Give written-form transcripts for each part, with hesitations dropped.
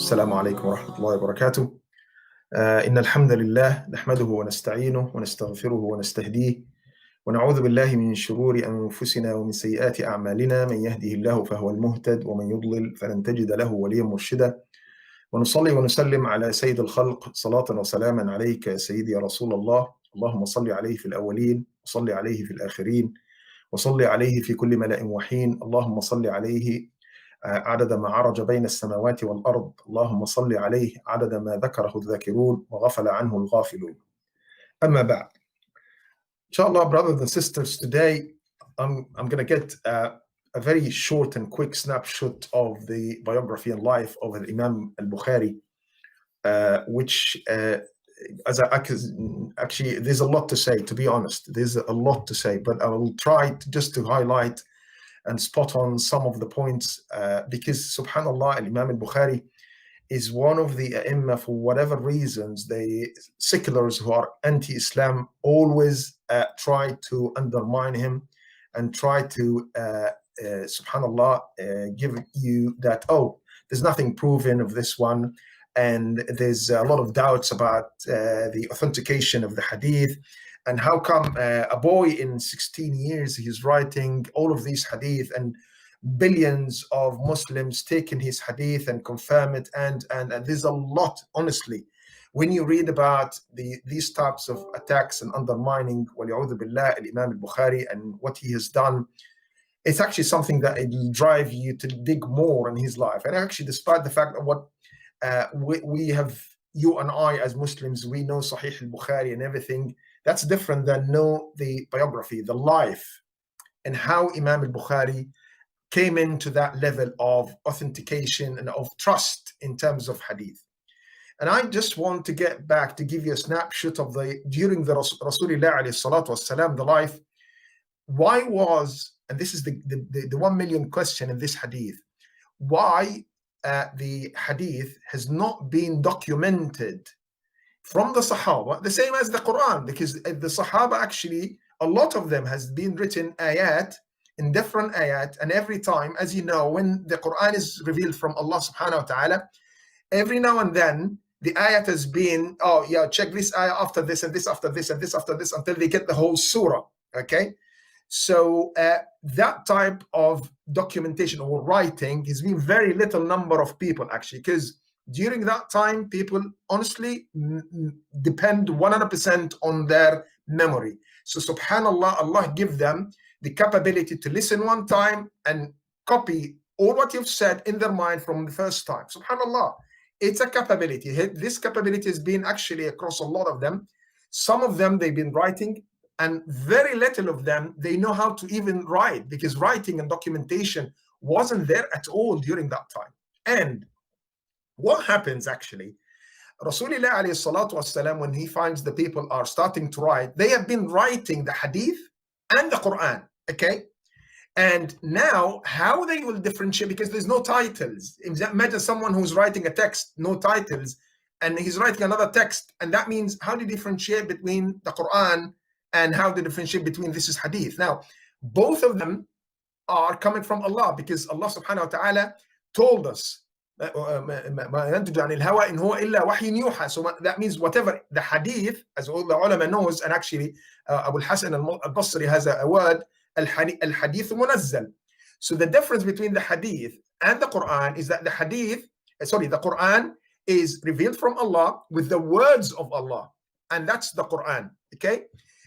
السلام عليكم ورحمة الله وبركاته. إن الحمد لله نحمده ونستعينه ونستغفره ونستهديه ونعوذ بالله من شرور أنفسنا ومن سيئات أعمالنا. من يهده الله فهو المهتد ومن يضلل فلن تجد له وليا مرشدا. ونصلي ونسلم على سيد الخلق صلاة وسلاما عليك يا سيدي يا رسول الله. اللهم صل عليه في الأولين وصل عليه في الآخرين وصل عليه في كل ملأ وحين. اللهم صل عليه عدد ما عرج بين السماوات والأرض. اللهم صل عليه عدد ما ذكره الذاكرون وغفل عنه الغافلون. أما بعد. Inshallah, brothers and sisters, today I'm going to get a very short and quick snapshot of the biography and life of Imam Al Bukhari, which actually there's a lot to say, to be honest. There's a lot to say, but I will try just to highlight and spot on some of the points, because subhanallah, Imam Al Bukhari is one of the A'imma. For whatever reasons, the seculars who are anti-Islam always try to undermine him and try to subhanallah, give you that, oh, there's nothing proven of this one, and there's a lot of doubts about the authentication of the hadith. And how come a boy in 16 years, he's writing all of these hadith, and billions of Muslims taking his hadith and confirm it. And there's a lot, honestly, when you read about these types of attacks and undermining, wali'udhu billah, Imam Al Bukhari and what he has done, it's actually something that it will drive you to dig more in his life. And actually, despite the fact that what we have, you and I as Muslims, we know Sahih Al Bukhari and everything. That's different than know the biography, the life, and how Imam Al Bukhari came into that level of authentication and of trust in terms of hadith. And I just want to get back to give you a snapshot of during the Rasulullah alayhi salatu wassalam, the life. Why was, and this is the 1 million question in this hadith, why the hadith has not been documented from the Sahaba, the same as the Quran, because the Sahaba actually, a lot of them has been written ayat, in different ayat, and every time, as you know, when the Quran is revealed from Allah subhanahu wa ta'ala, every now and then, the ayat has been, oh yeah, check this ayah after this, and this after this, and this after this, until they get the whole surah, okay? So that type of documentation or writing has been very little number of people actually, because during that time, people honestly depend 100% on their memory. So subhanallah, Allah give them the capability to listen one time and copy all what you've said in their mind from the first time. Subhanallah, it's a capability. This capability has been actually across a lot of them. Some of them they've been writing, and very little of them they know how to even write, because writing and documentation wasn't there at all during that time. And what happens actually, Rasulullah alayhi salatu wasalam, when he finds the people are starting to write, they have been writing the hadith and the Quran, okay? And now how they will differentiate, because there's no titles. Imagine someone who's writing a text, no titles, and he's writing another text, and that means how do you differentiate between the Quran and how to differentiate between this is hadith? Now, both of them are coming from Allah, because Allah subhanahu wa ta'ala told us, so that means whatever the hadith, as all the ulama knows, and actually Abu al-Hasan al-Basri has a word, al-hadith munazzal. So the difference between the hadith and the Quran is that the Quran is revealed from Allah with the words of Allah, and that's the Quran, okay?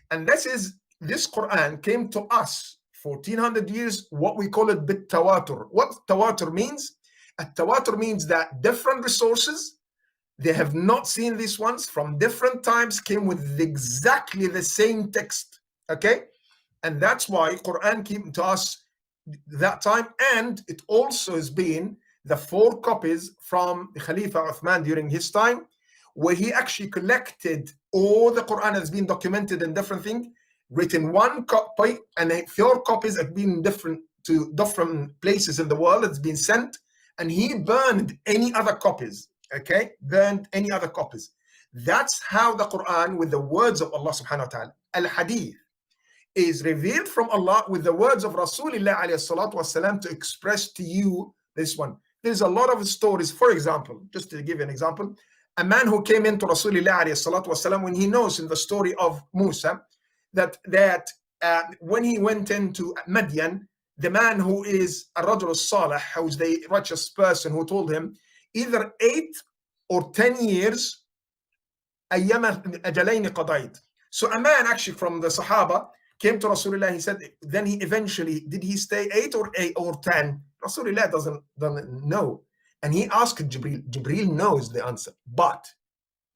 And this Quran came to us 1400 years, what we call it bit tawatur. What tawatur means? At-tawatur means that different resources, they have not seen these ones from different times, came with exactly the same text, okay? And that's why Quran came to us that time, and it also has been the 4 copies from the Khalifa Uthman during his time, where he actually collected all the Quran has been documented in different things, written 1 copy, and 4 copies have been to different places in the world. It's been sent, and he burned any other copies, okay? Burned any other copies. That's how the Quran, with the words of Allah subhanahu wa ta'ala, al-hadith, is revealed from Allah with the words of Rasulullah alayhi salatu wasalam to express to you this one. There's a lot of stories. For example, just to give you an example, a man who came into Rasulullah alayhi salatu wasalam, when he knows in the story of Musa that when he went into Madian, the man who is a Rajul Salih, who's the righteous person, who told him either 8 or 10 years, أيام أجلين قضيت. So a man actually from the Sahaba came to Rasulullah. He said, then he eventually, did he stay 8 or 10? Rasulullah doesn't know. And he asked Jibreel. Jibreel knows the answer, but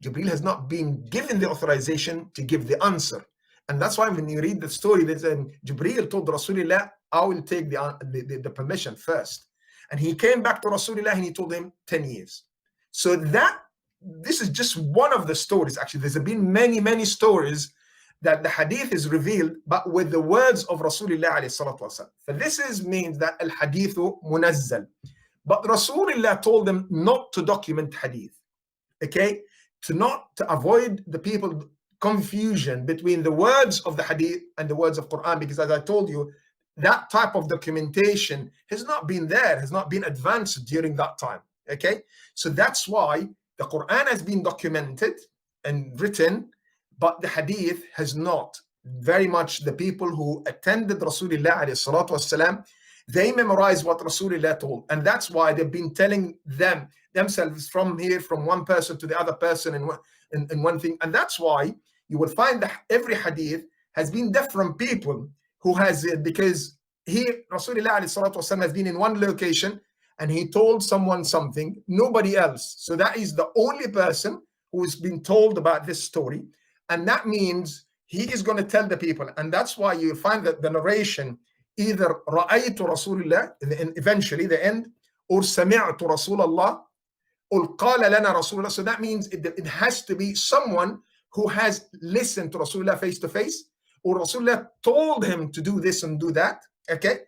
Jibreel has not been given the authorization to give the answer. And that's why when you read the story, that Jibreel told Rasulullah, I will take the permission first. And he came back to Rasulullah and he told him 10 years. So this is just one of the stories. Actually, there's been many, many stories that the hadith is revealed, but with the words of Rasulullah alayhi salatu wasalam. So this means that al-hadithu munazzal. But Rasulullah told them not to document hadith, okay? To avoid the people confusion between the words of the hadith and the words of Quran, because as I told you, that type of documentation has not been there, has not been advanced during that time, okay? So that's why the Quran has been documented and written, but the hadith has not. Very much the people who attended Rasulullah alayhi salatu wasalam, they memorized what Rasulullah told. And that's why they've been telling themselves from one person to the other person in one thing. And that's why you will find that every hadith has been different people who has it, because Rasulullah alayhi salatu wasalam has been in one location and he told someone something, nobody else. So that is the only person who has been told about this story. And that means he is going to tell the people. And that's why you find that the narration, either رَأَيْتُ رَسُولِ اللَّهِ, and eventually the end, or سَمِعْتُ رَسُولَ اللَّهِ, or قَالَ لَنَا رَسُولُ اللَّهِ. So that means it has to be someone who has listened to Rasulullah face to face, or Rasulullah told him to do this and do that, okay?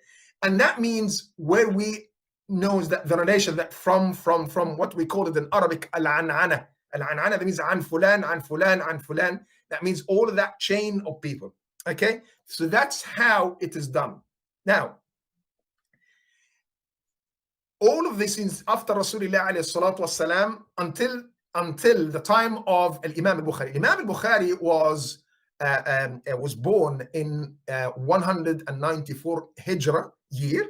And that means where we knows that the relation that from what we call it in Arabic, al-an'ana. Al-an'ana, that means an fulan, an fulan, an fulan. That means all of that chain of people, okay? So that's how it is done. Now, all of this is after Rasulullah alayhi salatu wasalam until the time of Imam Al Bukhari. Imam Al Bukhari was born in 194 Hijrah year,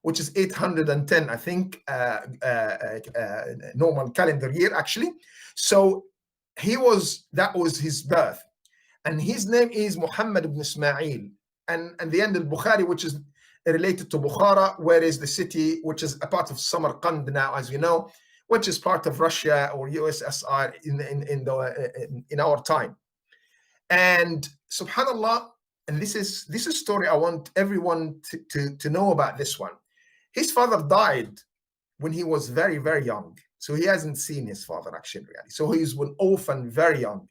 which is 810, I think, normal calendar year actually. So that was his birth, and his name is Muhammad ibn Ismail. And the end of Bukhari, which is related to Bukhara, where is the city which is a part of Samarkand now, as you know, which is part of Russia or USSR in our time. And subhanallah, and this is a story I want everyone to know about this one. His father died when he was very, very young. So he hasn't seen his father actually, really. So he's an orphan very young.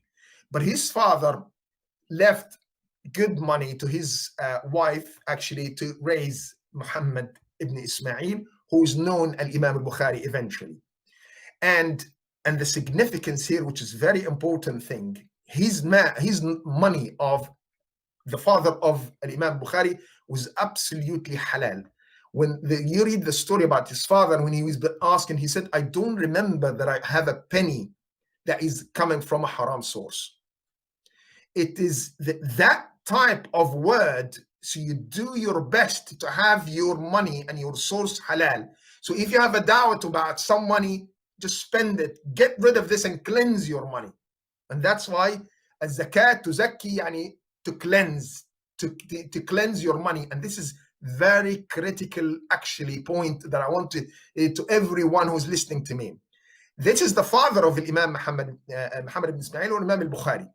But his father left good money to his wife actually to raise Muhammad ibn Ismail, who is known as Imam Al Bukhari eventually. And the significance here, which is very important thing, his money of the father of Imam Bukhari was absolutely halal. When you read the story about his father, when he was asking, he said, I don't remember that I have a penny that is coming from a haram source. It is that type of word. So you do your best to have your money and your source halal. So if you have a doubt about some money, just spend it. Get rid of this and cleanse your money. And that's why az-zakat tuzakki, yani to cleanse, to cleanse your money. And this is very critical actually point that I want to everyone who's listening to me. This is the father of Imam Muhammad ibn Ismail or Imam Al Bukhari.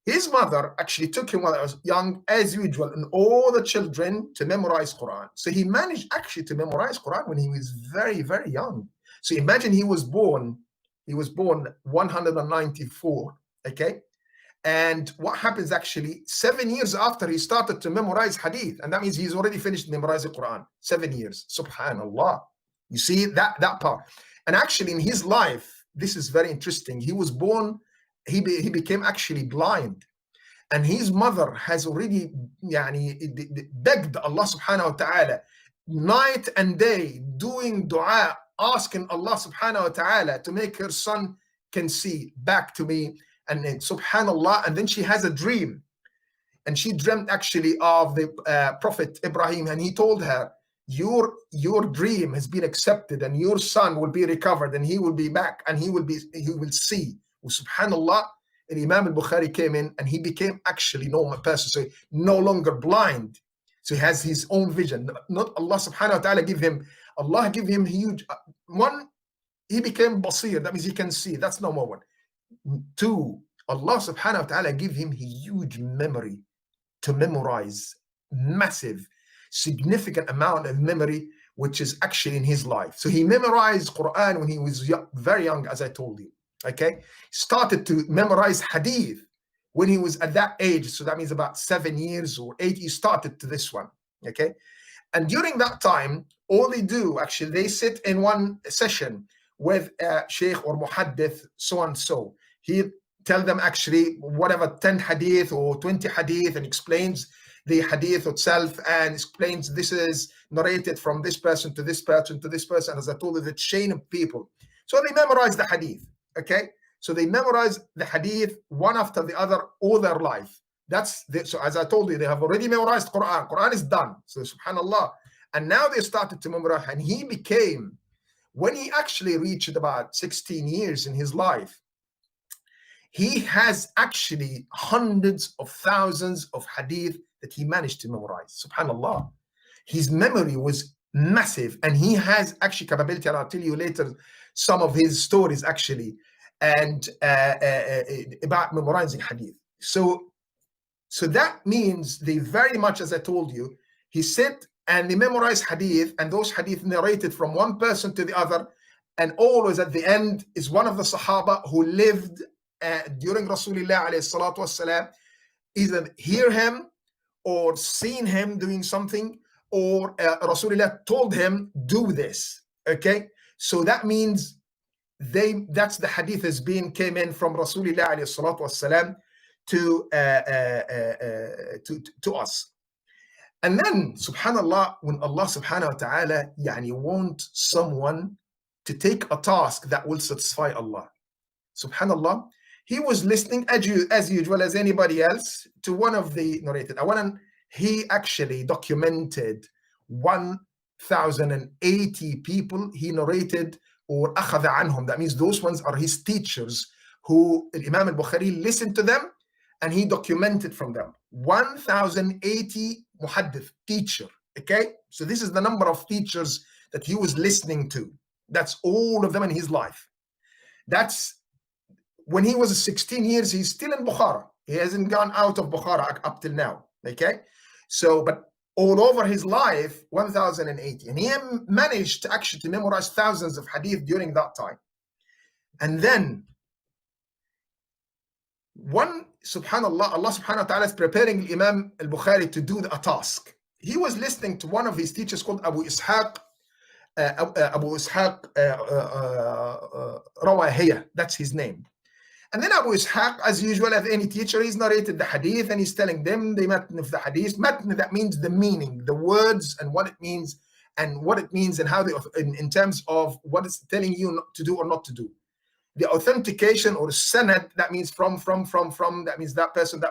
His mother actually took him when I was young, as usual, and all the children to memorize Quran. So he managed actually to memorize Quran when he was very, very young. So imagine he was born 194, okay? And what happens actually, 7 years after he started to memorize hadith, and that means he's already finished memorizing Quran, 7 years, subhanallah. You see that part. And actually in his life, this is very interesting. He was born, he became actually blind. And his mother has already begged Allah subhanahu wa ta'ala night and day doing dua, asking Allah subhanahu wa ta'ala to make her son can see back to me. And then subhanallah, and then she has a dream, and she dreamt actually of the Prophet Ibrahim, and he told her, your dream has been accepted, and your son will be recovered, and he will be back, and he will see. Subhanallah. And Imam Al Bukhari came in, and he became actually normal person, so no longer blind. So he has his own vision. Not Allah subhanahu wa ta'ala give him, Allah give him huge one. He became basir, that means he can see. That's number one. Two, Allah subhanahu wa ta'ala give him huge memory to memorize, massive, significant amount of memory, which is actually in his life. So he memorized Quran when he was very young, as I told you. Okay, started to memorize hadith when he was at that age. So that means about 7 years or 8. He started to this one. Okay, and during that time, all they do actually, they sit in one session with sheikh or muhaddith, so and so. He tell them actually whatever 10 hadith or 20 hadith, and explains the hadith itself, and explains this is narrated from this person to this person to this person, as I told you, the chain of people. So they memorize the hadith. Okay, so they memorize the hadith one after the other all their life. So as I told you, they have already memorized Quran. Quran is done. So subhanallah. And now they started to memorize, and he became, when he actually reached about 16 years in his life, he has actually hundreds of thousands of hadith that he managed to memorize. Subhanallah. His memory was massive, and he has actually capability, and I'll tell you later some of his stories actually, and about memorizing hadith. So that means they very much, as I told you, he sit and they memorize hadith, and those hadith narrated from one person to the other, and always at the end is one of the Sahaba who lived during Rasulullah alayhi salatu wasalam, either hear him or seen him doing something, or Rasulullah told him, do this. Okay, so that means that's the hadith has been came in from Rasulullah alayhi salatu wasalam to us. And then subhanallah, when Allah subhanahu wa ta'ala want someone to take a task that will satisfy Allah, subhanallah, he was listening as usual as anybody else to one of the narrated. He actually documented 1,080 people he narrated, or akhadha anhum. That means those ones are his teachers, who Imam Al Bukhari listened to them and he documented from them. 1,080 muhaddith, teacher. Okay, so this is the number of teachers that he was listening to. That's all of them in his life. That's when he was 16 years, he's still in Bukhara. He hasn't gone out of Bukhara up till now. Okay, so but all over his life, 1,080, and he managed to actually memorize thousands of hadith during that time. And then subhanallah, Allah subhanahu wa ta'ala is preparing Imam Al Bukhari to do a task. He was listening to one of his teachers called Abu Ishaq Rawahiyah. That's his name. And then Abu Ishaq, as usual, as any teacher, he's narrated the hadith, and he's telling them the matn of the hadith. Matn, that means the meaning, the words, and what it means, and how they, in terms of what it's telling you not to do or not to do. The authentication or sanad, that means from, that means that person,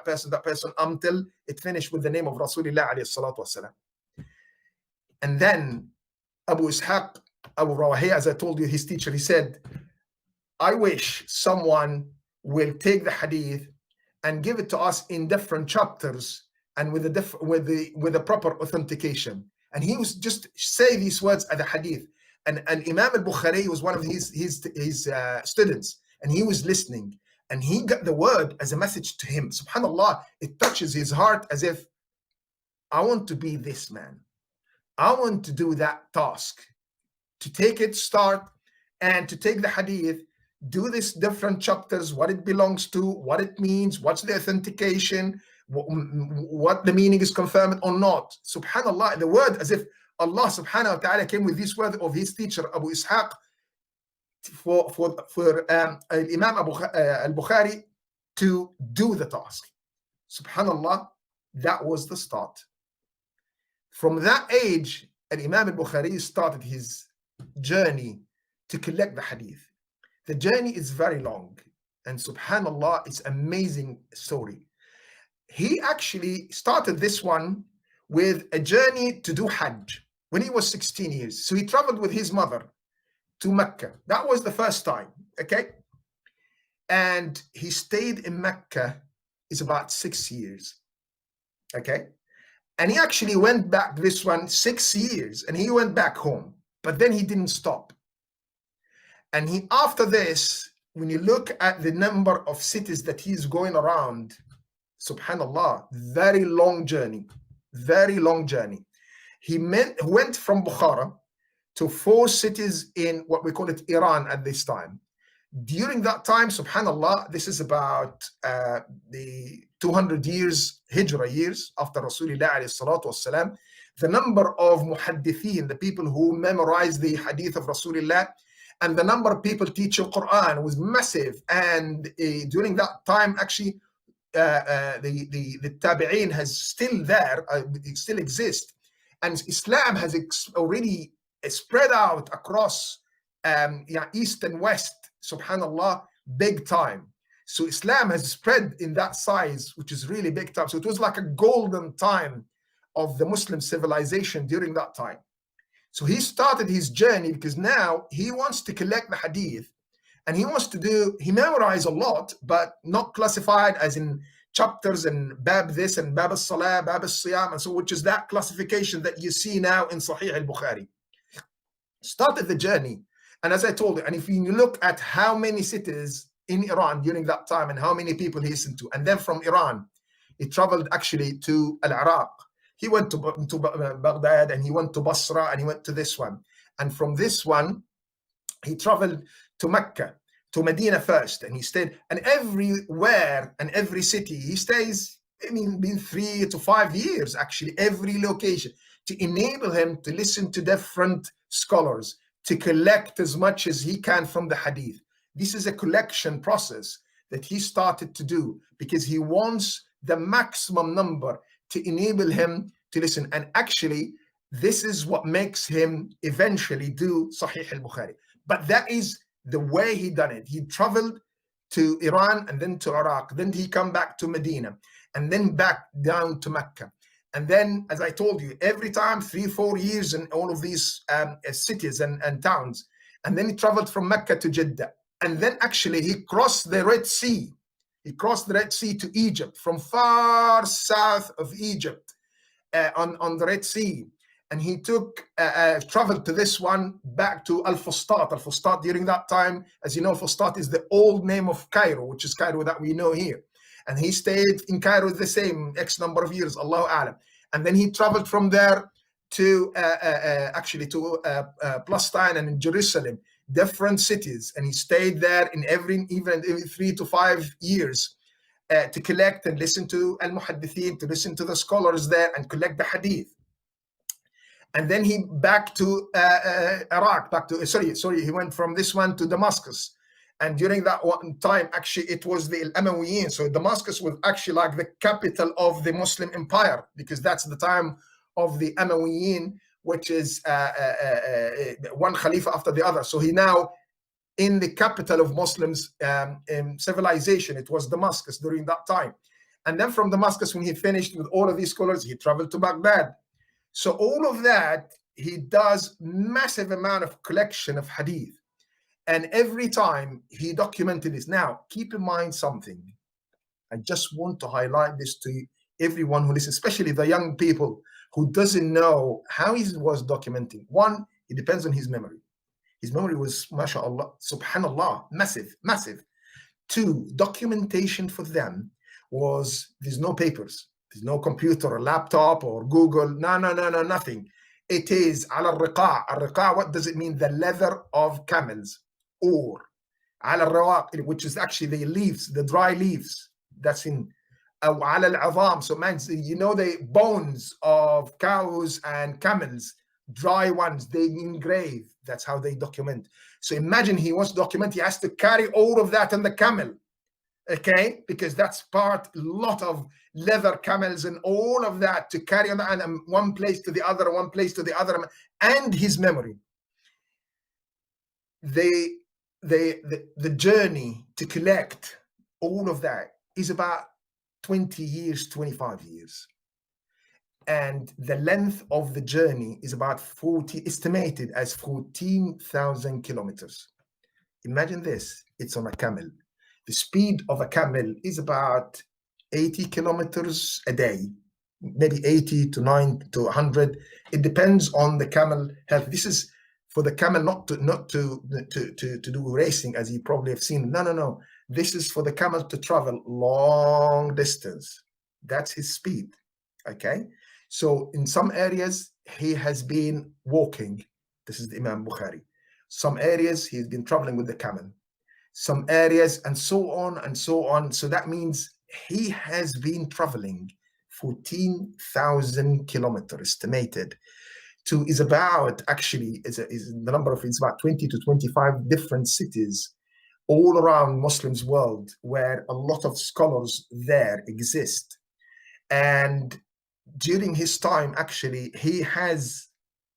until it finished with the name of Rasulullah alayhi salatu wasalam. And then Abu Ishaq, Abu Rawahiyah, as I told you, his teacher, he said, I wish someone will take the hadith and give it to us in different chapters and with the proper authentication. And he was just say these words at the hadith. And Imam Al Bukhari was one of his students, and he was listening, and he got the word as a message to him. Subhanallah, it touches his heart as if, I want to be this man. I want to do that task, to take it, start, and to take the hadith, do this different chapters, what it belongs to, what it means, what's the authentication, what the meaning is confirmed or not. Subhanallah, the word as if Allah subhanahu wa ta'ala came with this word of his teacher Abu Ishaq for Imam Al Bukhari to do the task. Subhanallah, that was the start. From that age, and Imam Al Bukhari started his journey to collect the hadith. The journey is very long, and subhanallah, it's amazing story. He actually started this one with a journey to do Hajj when he was 16 years. So he traveled with his mother to Mecca. That was the first time, okay? And he stayed in Mecca, it's about 6 years, okay? And he actually went back this one 6 years, and he went back home, but then he didn't stop. And he, after this, when you look at the number of cities that he's going around, subhanallah, very long journey, very long journey. He went from Bukhara to 4 cities in what we call it Iran at this time. During that time, subhanallah, this is about the 200 years, Hijrah years after Rasulullah alayhi salatu wasalam. The number of muhaddithin, the people who memorize the hadith of Rasulullah, and the number of people teaching Quran was massive. And during that time, actually, the tabi'een has still there, it still exists. And Islam has already spread out across east and west, subhanallah, big time. So Islam has spread in that size, which is really big time. So it was like a golden time of the Muslim civilization during that time. So he started his journey because now he wants to collect the hadith, and he wants to do, he memorized a lot, but not classified as in chapters and bab this and bab al-salah, bab al-siyam, and so, which is that classification that you see now in Sahih al-Bukhari. Started the journey. And as I told you, and if you look at how many cities in Iran during that time and how many people he listened to, and then from Iran, he traveled actually to Al-Iraq. He went to Baghdad, and he went to Basra, and he went to this one. And from this one, he traveled to Mecca, to Medina first, and he stayed. And everywhere and every city, he stays, I mean, been 3 to 5 years, actually, every location, to enable him to listen to different scholars, to collect as much as he can from the hadith. This is a collection process that he started to do because he wants the maximum number to enable him to listen. And actually, this is what makes him eventually do Sahih al-Bukhari. But that is the way he done it. He traveled to Iran and then to Iraq. Then he come back to Medina and then back down to Mecca. And then, as I told you, every time 3-4 years in all of these cities and towns. And then he traveled from Mecca to Jeddah. And then actually he crossed the Red Sea. He crossed the Red Sea to Egypt, from far south of Egypt on the Red Sea. And he took, traveled to this one back to Al-Fustat. Al-Fustat during that time, as you know, Fustat is the old name of Cairo, which is Cairo that we know here. And he stayed in Cairo the same X number of years, Allahu A'lam. And then he traveled from there to actually to Palestine and in Jerusalem, different cities. And he stayed there in even every 3 to 5 years to collect and listen to al-muhaddithin, to listen to the scholars there and collect the hadith. And then he back to Iraq, he went from this one to Damascus. And during that one time, actually, it was the Umayyads. So Damascus was actually like the capital of the Muslim empire, because that's the time of the Umayyads, which is one Khalifa after the other. So he now in the capital of Muslims civilization, it was Damascus during that time. And then from Damascus, when he finished with all of these scholars, he traveled to Baghdad. So all of that, he does massive amount of collection of hadith. And every time he documented this. Now, keep in mind something. I just want to highlight this to everyone who listens, especially the young people who doesn't know how he was documenting. One, it depends on his memory. His memory was, mashallah, subhanallah, massive, massive. Two, documentation for them was, there's no papers. There's no computer or laptop or Google. No, nothing. It is ala riqa'. Al-riqa', what does it mean? The leather of camels. Or ala rawaq, which is actually the leaves, the dry leaves. That's in ala al-'adham. So man, you know the bones of cows and camels, dry ones, they engrave. That's how they document. So imagine he wants to document, he has to carry all of that on the camel. okay, because that's part, lot of leather camels and all of that to carry on and one place to the other, one place to the other, and his memory. The journey to collect all of that is about 20 years, 25 years. And the length of the journey is about estimated as 14,000 kilometers. Imagine this, it's on a camel. The speed of a camel is about 80 kilometers a day, maybe 80 to 90 to 100. It depends on the camel health. This is for the camel not to do racing, as you probably have seen. No. This is for the camel to travel long distance. That's his speed, okay? So in some areas, he has been walking. This is the Imam Bukhari. Some areas, he's been traveling with the camel. Some areas, and so on and so on. So that means he has been traveling 14,000 kilometers estimated to, is about, actually, is the number of, it's about 20 to 25 different cities all around Muslims world where a lot of scholars there exist. And during his time, actually, he has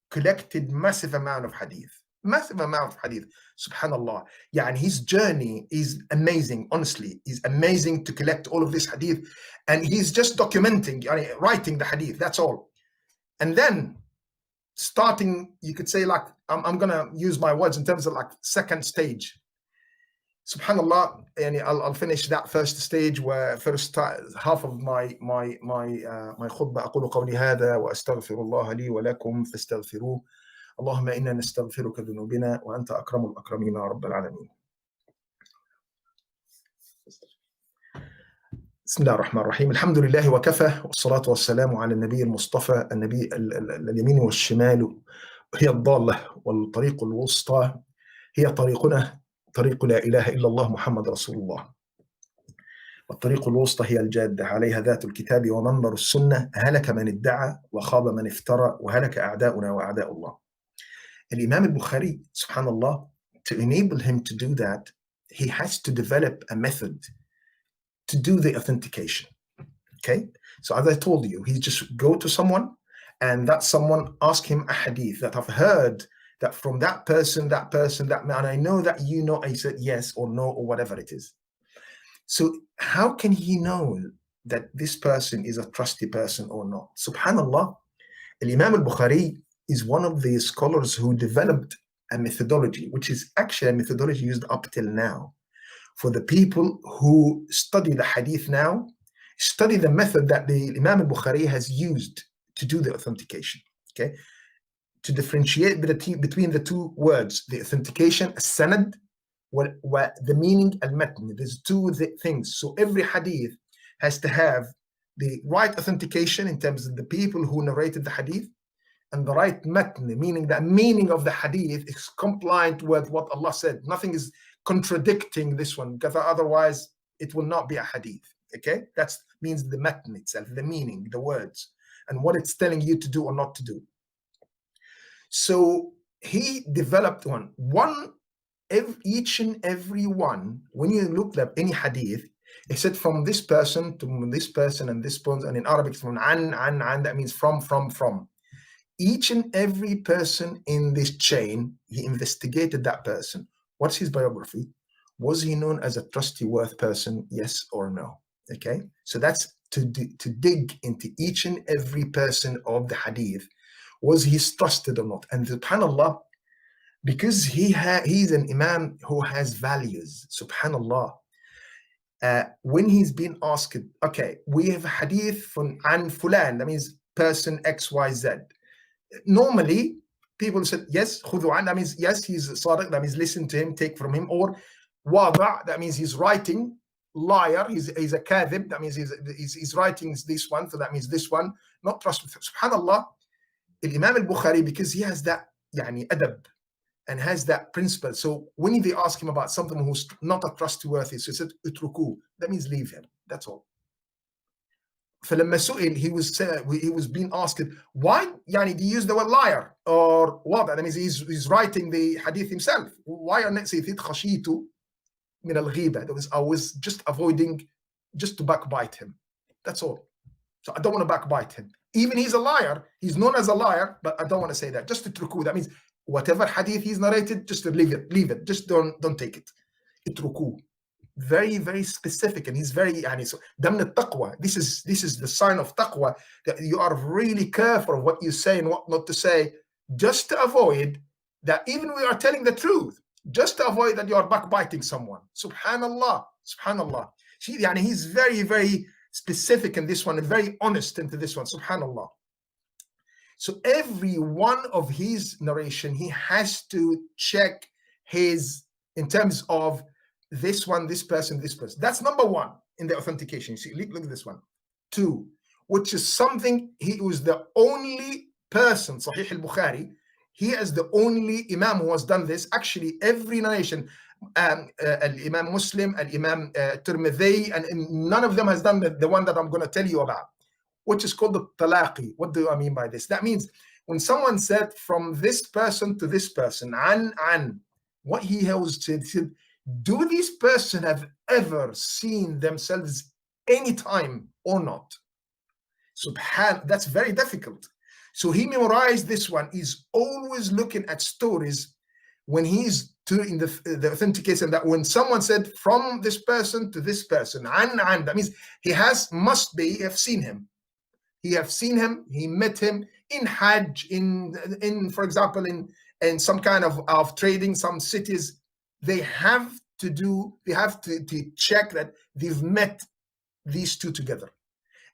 collected massive amount of hadith. Subhanallah. Yeah, and his journey is amazing, honestly. He's amazing to collect all of this hadith. And he's just documenting, writing the hadith, that's all. And then starting, you could say, like, I'm going to use my words in terms of like second stage. Subhanallah, and I'll finish that first stage where first half of my khutbah أقول قولي هذا وأستغفر الله لي ولكم فاستغفروه اللهم إنا نستغفرك ذنوبنا وأنت أكرم الأكرمين يا رب العالمين. بسم الله الرحمن الرحيم. الحمد لله وكفى والصلاة والسلام على النبي المصطفى النبي اليمين والشمال هي الضالة والطريق الوسطى هي طريقنا طريق لا إله إلا الله محمد رسول الله. والطريق الوسطى هي الجادة عليها ذات الكتاب ومنبر السنة هلك من ادعى وخاب من افترى وهلك أعداؤنا وأعداء الله. Imam Al Bukhari, subhanallah, to enable him to do that, he has to develop a method to do the authentication. Okay, so as I told you, he just go to someone, and that someone ask him a hadith that I've heard that from that person, that man, I know that you know. I said yes or no or whatever it is. So how can he know that this person is a trusty person or not? Subhanallah, Imam Al Bukhari is one of the scholars who developed a methodology, which is actually a methodology used up till now. For the people who study the hadith now, study the method that the Imam Al Bukhari has used to do the authentication, okay? To differentiate between the two words, the authentication, as-sanad, the meaning, al-matn. There's two things. So every hadith has to have the right authentication in terms of the people who narrated the hadith, and the right matn, meaning the meaning of the hadith is compliant with what Allah said. Nothing is contradicting this one, because otherwise it will not be a hadith. Okay, that means the matn itself, the meaning, the words, and what it's telling you to do or not to do. So he developed each and every one. When you look at any hadith, he said from this person to this person and this person, and in Arabic from an, that means from. Each and every person in this chain, he investigated that person. What's his biography? Was he known as a trustworthy person, yes or no? Okay, so that's to dig into each and every person of the hadith. Was he trusted or not? And subhanallah, because he's an imam who has values, subhanallah, when he's been asked, okay, we have a hadith from an fulan, that means person XYZ. Normally, people said, yes, khudu an, that means, yes, he's sadiq, that means listen to him, take from him, or wada', that means he's writing, liar, he's a kadhib, that means he's writing this one, so that means this one, not trustworthy. SubhanAllah, Imam Al Bukhari, because he has that adab and has that principle. So when they ask him about something who's not a trustworthy, so he said, utruku, that means leave him, that's all. فلما سئل, he was being asked, why do you use the word liar or what? That means he's writing the hadith himself. Why on it say خشيت من الغيبة. I was just avoiding just to backbite him. That's all. So I don't want to backbite him. Even he's a liar. He's known as a liar, but I don't want to say that. Just to truku. That means whatever hadith he's narrated, just to leave it. Just don't take it. Itruku. Very, very specific, and he's very so damn taqwa. This is the sign of taqwa, that you are really careful of what you say and what not to say, just to avoid that. Even we are telling the truth, just to avoid that you are backbiting someone. Subhanallah, subhanallah. He's very, very specific in this one and very honest into this one. Subhanallah. So every one of his narration, he has to check his in terms of this one, this person, this person. That's number one in the authentication. You see, look at this one. 2, which is something, he was the only person, Sahih Al Bukhari, he is the only Imam who has done this. Actually, every narration, Imam Muslim, Imam Tirmidhi, and none of them has done the one that I'm going to tell you about, which is called the talaqi. What do I mean by this? That means when someone said from this person to this person, an, what he has said, do these person have ever seen themselves any time or not? That's very difficult. So he memorized this one. He's always looking at stories when he's doing the authentication, that when someone said from this person to this person, an, that means he must have seen him. He have seen him, he met him in Hajj, in for example, in some kind of trading, some cities. They have to check that they've met these two together.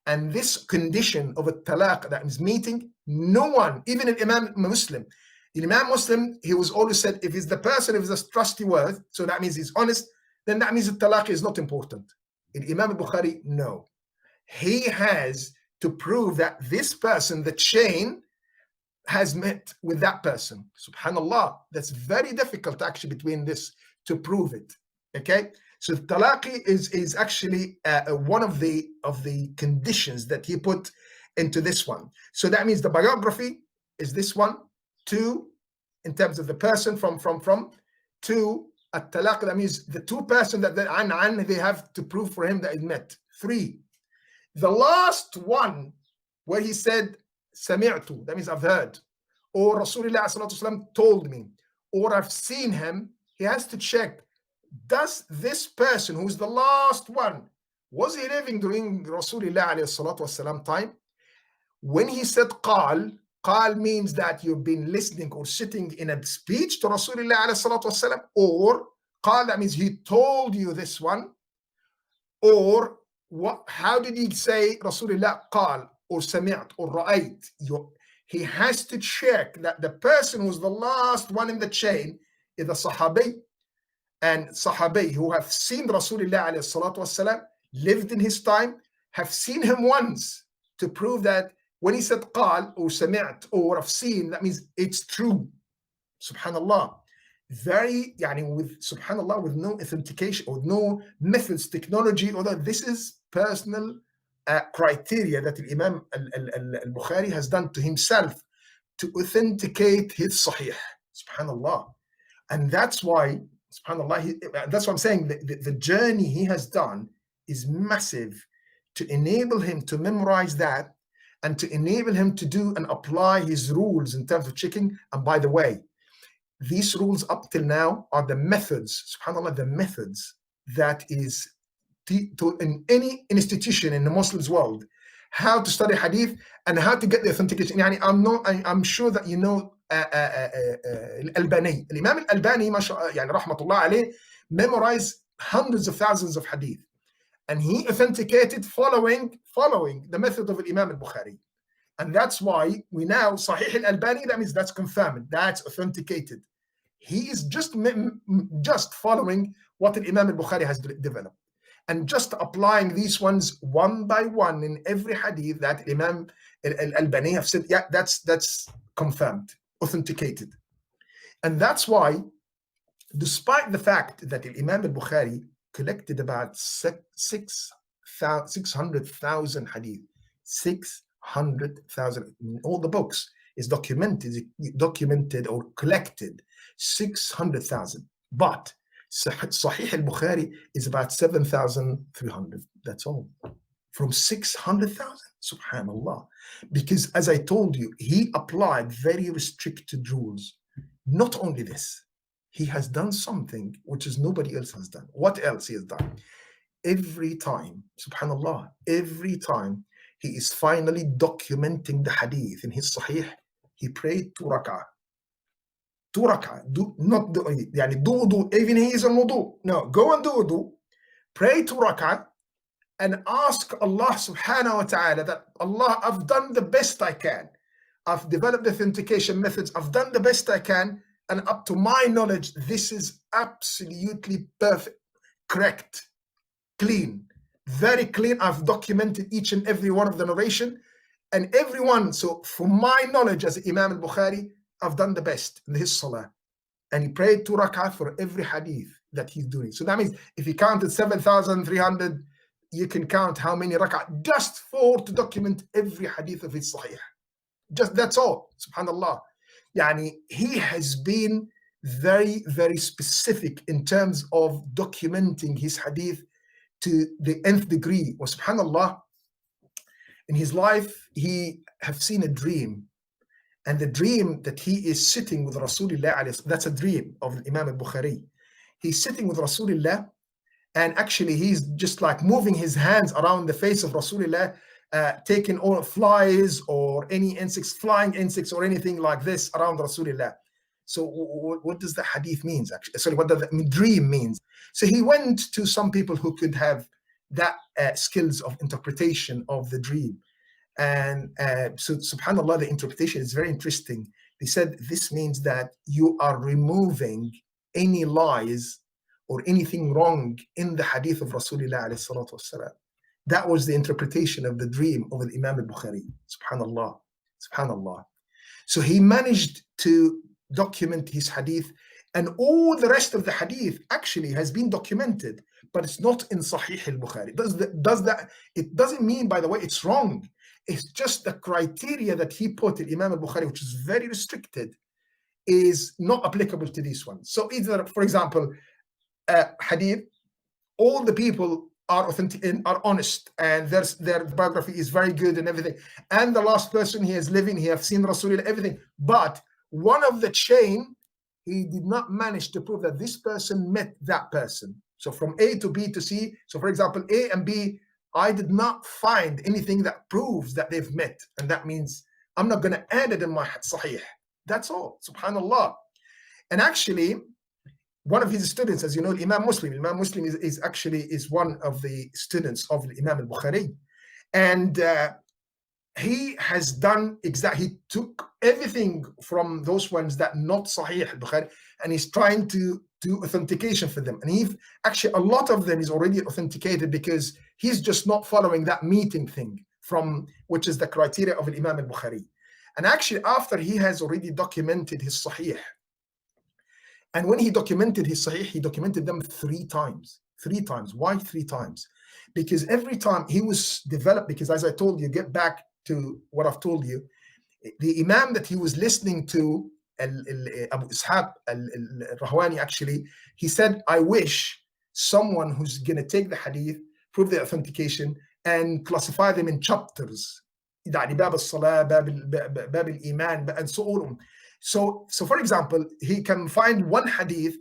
And this condition of a talaq, that is meeting, no one, even an Imam Muslim, he was always said, if it's the person, if it's a trustworthy, so that means he's honest, then that means the talaq is not important. In Imam Al Bukhari, no. He has to prove that this person, the chain, has met with that person. Subhanallah, that's very difficult actually between this to prove it. Okay, so talaqi is actually one of the conditions that he put into this one. So that means the biography is this one. 2, in terms of the person from 2, at-talaq, that means the two person that they have to prove for him that it met. 3, the last one where he said sami'tu, that means I've heard, or Rasulullah sallallahu alaihi wasallam told me, or I've seen him. He has to check, does this person who's the last one, was he living during Rasulullah alayhi salatu wasalam time? When he said qal means that you've been listening or sitting in a speech to Rasulullah alayhi salatu wasalam, or qal, that means he told you this one, or what? How did he say Rasulullah qal or sami'at or ra'ayt? He has to check that the person who's the last one in the chain is a sahabi, and sahabi who have seen Rasulullah alayhi salatu wasalam, lived in his time, have seen him once, to prove that when he said qal or sami'at or I've seen, that means it's true. Subhanallah. Very, with subhanallah, with no authentication or no methods, technology, or that. This is personal criteria that Imam Al Bukhari has done to himself to authenticate his Sahih. Subhanallah. And that's why, subhanallah, that's what I'm saying, the journey he has done is massive to enable him to memorize that and to enable him to do and apply his rules in terms of checking. And by the way, these rules up till now are the methods, subhanallah, the methods that is in any institution in the Muslims world, how to study hadith and how to get the authentication. I'm sure that you know Al-Albani. Imam Al-Albani, rahmatullah alayh, memorized hundreds of thousands of hadith. And he authenticated following the method of Imam Al Bukhari. And that's why we now, Sahih Al-Albani, that means that's confirmed, that's authenticated. He is just following what Imam Al Bukhari has developed, and just applying these ones one by one in every hadith that Imam Al-Albani have said, yeah, that's confirmed, authenticated. And that's why, despite the fact that Imam Al Bukhari collected about 600,000 hadith, 600,000 in all the books is documented or collected, 600,000. But Sahih Al Bukhari is about 7,300. That's all. From 600,000. Subhanallah. Because as I told you, he applied very restricted rules. Not only this, he has done something which is nobody else has done. What else he has done? Every time, subhanallah, every time he is finally documenting the hadith in his sahih, he prayed 2 rak'ah. 2 rak'ah. Do not do, yani do wudu, even he is on wudu. No, go and do wudu, pray 2 rak'ah, and ask Allah subhanahu wa ta'ala that Allah, I've done the best I can. I've developed authentication methods. I've done the best I can. And up to my knowledge, this is absolutely perfect, correct, clean, very clean. I've documented each and every one of the narration and everyone. So from my knowledge as Imam Al Bukhari, I've done the best in his salah. And he prayed 2 rak'ah for every hadith that he's doing. So that means if he counted 7,300, you can count how many rak'ah just to document every hadith of his sahih. Just that's all. Subhanallah. Yani he has been very, very specific in terms of documenting his hadith to the nth degree. Well, subhanallah, in his life, he have seen a dream. And the dream that he is sitting with Rasulullah, that's a dream of Imam Al Bukhari. He's sitting with Rasulullah, and actually he's just like moving his hands around the face of Rasulullah, taking all flies or any insects, flying insects or anything like this around Rasulullah. So what does the hadith means actually? Sorry, what does the dream means? So he went to some people who could have that skills of interpretation of the dream. And so subhanallah, the interpretation is very interesting. They said this means that you are removing any lies or anything wrong in the hadith of Rasulullah alayhi salatu wasalam. That was the interpretation of the dream of Imam Al Bukhari. Subhanallah. Subhanallah. So he managed to document his hadith, and all the rest of the hadith actually has been documented, but it's not in Sahih Al Bukhari. Does that? It doesn't mean, by the way, it's wrong. It's just the criteria that he put in Imam Al Bukhari, which is very restricted, is not applicable to this one. So either, for example, hadith, all the people are authentic and are honest, and their biography is very good and everything. And the last person he is living, he have seen Rasulullah, everything. But one of the chain, he did not manage to prove that this person met that person. So from A to B to C. So for example, A and B, I did not find anything that proves that they've met. And that means I'm not going to add it in my Sahih. That's all. Subhanallah. And actually, one of his students, as you know, Imam Muslim is actually one of the students of Imam Al Bukhari. And he has done exactly, he took everything from those ones that not Sahih Al Bukhari, and he's trying to do authentication for them. And he actually, a lot of them is already authenticated because he's just not following that meeting thing from which is the criteria of Imam Al Bukhari. And actually, after he has already documented his Sahih, and when he documented his Sahih, he documented them 3 times. 3 times. Why 3 times? Because every time he was developed, because as I told you, get back to what I've told you, the Imam that he was listening to, Abu Ishaq al-Rahwani, actually, he said, I wish someone who's going to take the hadith, prove the authentication, and classify them in chapters. يعني باب الصلاة, باب الإيمان, and so on. So for example, he can find one hadith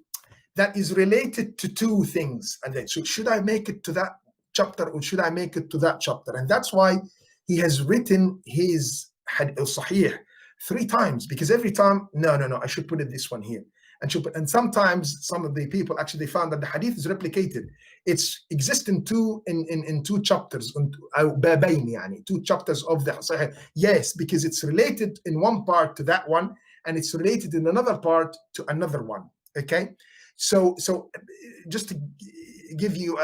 that is related to 2 things. And then, so should I make it to that chapter or should I make it to that chapter? And that's why he has written his Sahih 3 times, because every time, no, I should put it this one here. And sometimes some of the people actually, they found that the hadith is replicated. It's exists in 2 chapters, 2 chapters of the Sahih. Yes, because it's related in one part to that one, and it's related in another part to another one. Okay, so just to give you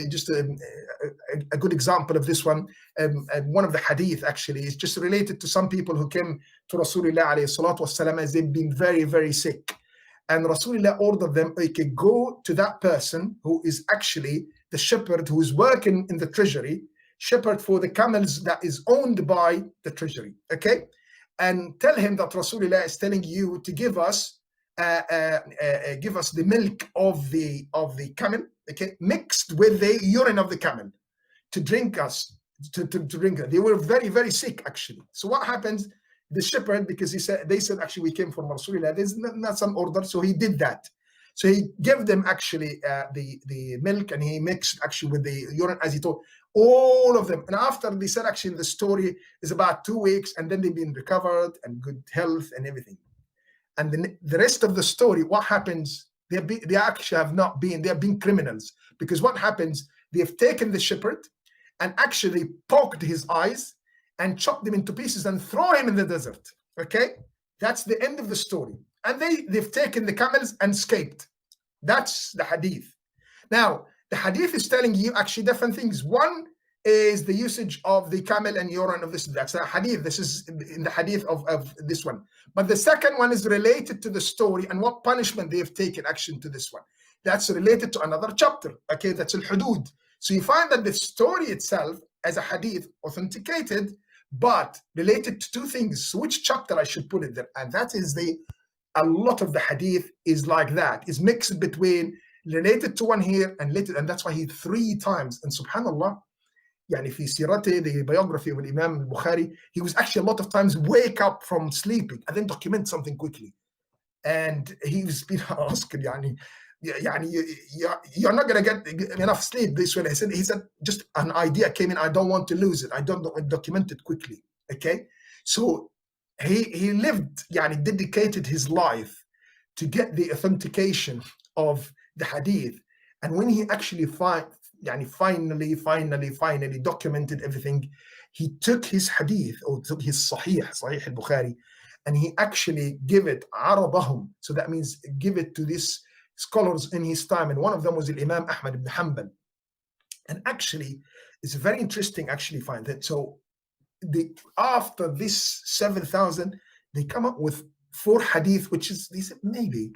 just a good example of this one, one of the hadith actually is just related to some people who came to Rasulullah alayhi salatu wasalam as they've been very, very sick. And Rasulullah ordered them, okay, go to that person who is actually the shepherd who is working in the treasury, shepherd for the camels that is owned by the treasury, okay? And tell him that Rasulullah is telling you to give us give us the milk of the camel, okay, mixed with the urine of the camel to drink us, to drink it. They were very, very sick, actually. So what happens? The shepherd, because they said, actually, we came from Rasulullah, there's not some order, so he did that. So he gave them actually the milk, and he mixed actually with the urine, as he told all of them. And after they said, actually, the story is about 2 weeks, and then they've been recovered and good health and everything. And then the rest of the story, what happens? They actually they have been criminals, because what happens? They've taken the shepherd and actually poked his eyes and chopped them into pieces and throw him in the desert. Okay, that's the end of the story. And they've taken the camels and escaped. That's the hadith. Now, the hadith is telling you actually different things. One is the usage of the camel and urine of this. That's a hadith. This is in the hadith of this one. But the second one is related to the story and what punishment they have taken action to this one. That's related to another chapter. Okay, that's al-hudud. So you find that the story itself as a hadith authenticated, but related to 2 things. So which chapter I should put it there? And that is a lot of the hadith is like that, is mixed between related to one here and related, and that's why he 3 times. And subhanallah, يعني في سيرته, the biography of Imam Al Bukhari, he was actually a lot of times wake up from sleeping and then document something quickly. And he was being asked, you're not going to get enough sleep this way. He said, just an idea came in. I don't want to lose it. I don't document it quickly. Okay. So he lived, dedicated his life to get the authentication of the hadith. And when he actually finally documented everything, he took his hadith, or took his Sahih Al Bukhari, and he actually give it arabahum. So that means give it to these scholars in his time. And one of them was Imam Ahmad ibn Hanbal. And actually, it's very interesting, actually, find that. So after this 7,000, they come up with 4 hadith, which is, they said, maybe,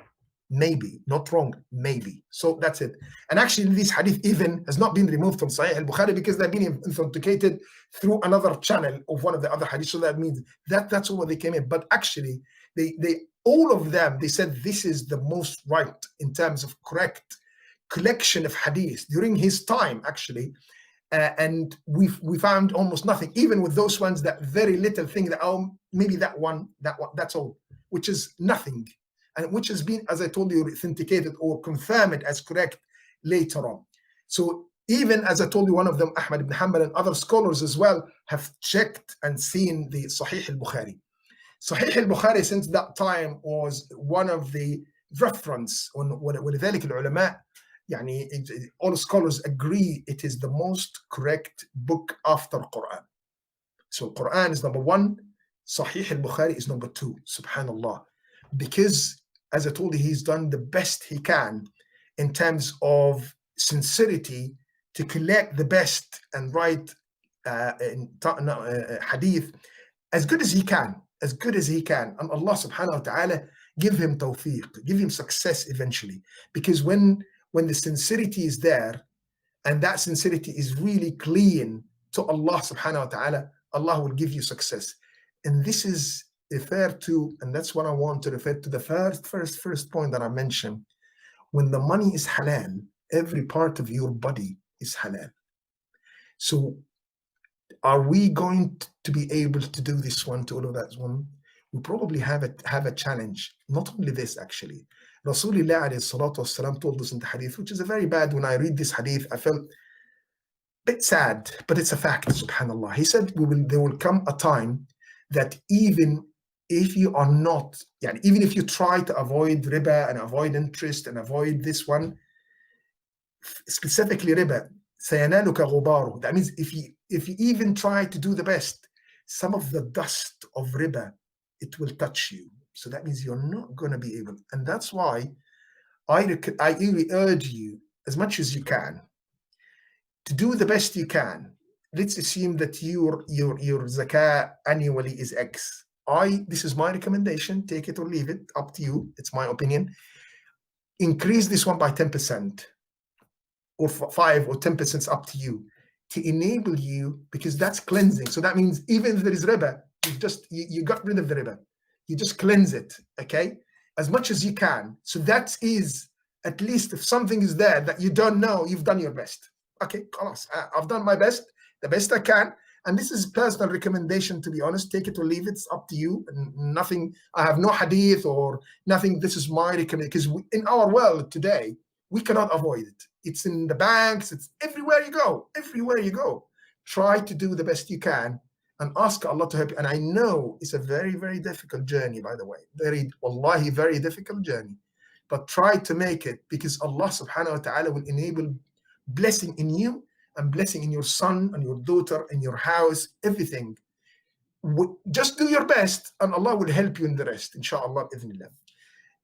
not wrong, maybe. So that's it. And actually, this hadith even has not been removed from Sahih al-Bukhari, because they've been authenticated through another channel of one of the other hadiths. So that means that's what they came in. But actually, they all of them, they said this is the most right in terms of correct collection of hadith during his time, actually. And we found almost nothing, even with those ones, that very little thing that, maybe that one, that's all, which is nothing. And which has been, as I told you, authenticated or confirmed as correct later on. So even, as I told you, one of them, Ahmad ibn Hanbal, and other scholars as well, have checked and seen the Sahih al-Bukhari. Sahih al-Bukhari since that time was one of the reference, ولذلك العلماء, all scholars agree it is the most correct book after Quran. So Quran is number 1, Sahih al-Bukhari is number 2, subhanallah. Because, as I told you, he's done the best he can in terms of sincerity to collect the best and write hadith as good as he can, And Allah subhanahu wa ta'ala give him tawfiq, give him success eventually. Because when the sincerity is there, and that sincerity is really clean to Allah subhanahu wa ta'ala, Allah will give you success. And this is referred to, and that's what I want to refer to, the first point that I mentioned. When the money is halal, every part of your body is halal. So are we going to be able to do this one, to all of that one? We probably have a challenge. Not only this, actually. Rasulullah alayhi salatu wasalam told us in the hadith, which is a very bad. When I read this hadith, I felt a bit sad, but it's a fact, subhanallah. He said, there will come a time that even if you are not, even if you try to avoid riba and avoid interest and avoid this one, specifically riba, سَيَنَالُكَ غُبَارُ. That means if you even try to do the best, some of the dust of riba, it will touch you. So that means you're not going to be able. And that's why I really urge you, as much as you can, to do the best you can. Let's assume that your zakah annually is X. This is my recommendation. Take it or leave it. Up to you. It's my opinion. Increase this one by 10%. Or 5 or 10%, up to you, to enable you, because that's cleansing. So that means even if there is riba, you got rid of the riba. You just cleanse it, okay? as much as you can. So that is, at least if something is there that you don't know, you've done your best. Okay, خلاص, I've done my best, the best I can. And this is personal recommendation, to be honest. Take it or leave it, it's up to you. Nothing, I have no hadith or nothing. This is my recommendation, because in our world today, we cannot avoid it. It's in the banks, it's everywhere you go, everywhere you go. Try to do the best you can and ask Allah to help you. And I know it's a very, very difficult journey, by the way. Very, wallahi, very difficult journey. But try to make it, because Allah subhanahu wa ta'ala will enable blessing in you and blessing in your son and your daughter and your house, everything. Just do your best and Allah will help you in the rest, inshallah, idhnillah.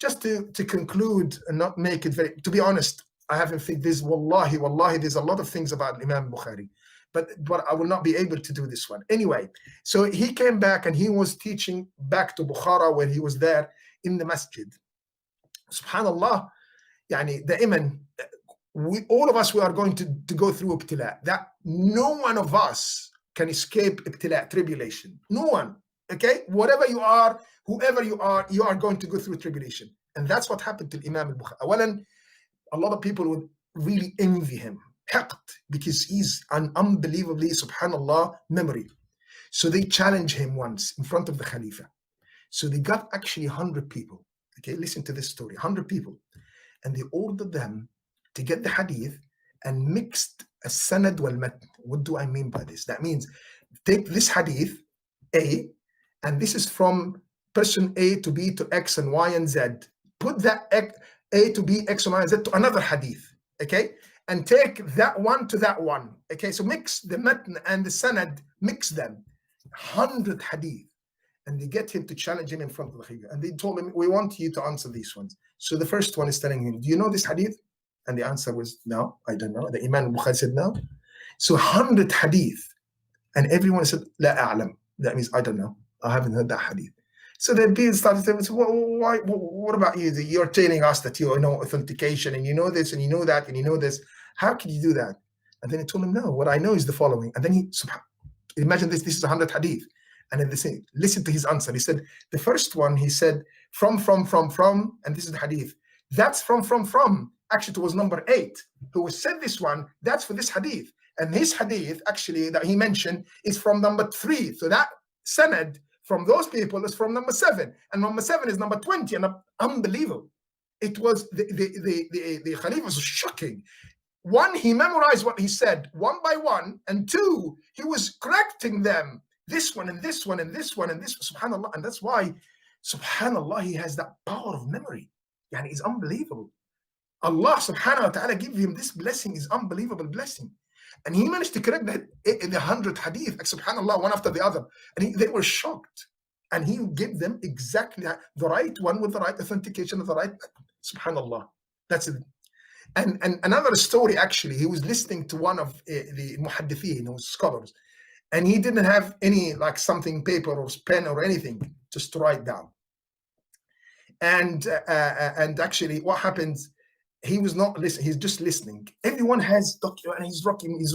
Just to conclude and not make it very, to be honest, I haven't think this, wallahi, there's a lot of things about Imam Bukhari, but I will not be able to do this one. Anyway, so he came back and he was teaching back to Bukhara, where he was there in the masjid. Subhanallah, yani daiman, all of us, we are going to go through ibtila. That no one of us can escape ibtila, tribulation. No one, okay? Whatever you are, whoever you are going to go through tribulation. And that's what happened to Imam Al Bukhari. Well, a lot of people would really envy him, because he's an unbelievably, subhanallah, memory. So they challenged him once in front of the Khalifa. So they got actually 100 people. Okay, listen to this story, 100 people. And they ordered them to get the hadith and mixed a sanad wal matn. What do I mean by this? That means take this hadith, A, and this is from person A to B to X and Y and Z. Put that A to B, X and Y and Z to another hadith, okay? And take that one to that one, okay? So mix the matn and the sanad, mix them. 100 hadith. And they get him to challenge him in front of the Khalifa. And they told him, we want you to answer these ones. So the first one is telling him, do you know this hadith? And the answer was, no, I don't know. The Imam Al Bukhari said, no. So 100 hadith. And everyone said, la a'lam. That means, I don't know. I haven't heard that hadith. So the people started saying, what about you? You're telling us that you know authentication and you know this and you know that and you know this. How can you do that? And then he told him, no, what I know is the following. And then he, imagine this is 100 hadith. And then they say, listen to his answer. He said, the first one, he said, from, and this is the hadith. That's from. Actually, it was number 8 who said this one. That's for this hadith. And his hadith, actually, that he mentioned is from number 3. So that sanad from those people is from number 7. And number 7 is number 20. And unbelievable. It was, the Khalifa was shocking. 1, he memorized what he said, 1 by 1. And 2, he was correcting them. This one and this one and this one and this, subhanallah. And that's why, subhanallah, he has that power of memory. Yani it's unbelievable. Allah subhanahu wa ta'ala give him this blessing, is unbelievable blessing. And he managed to correct the 100 hadith, subhanallah, one after the other. And they were shocked. And he gave them exactly the right one with the right authentication of the right, subhanallah. That's it. And another story, actually, he was listening to one of the muhaddithin, scholars. And he didn't have any, like something, paper or pen or anything, just to write down. And actually, what happens, he was not listening, he's just listening. Everyone has document, and he's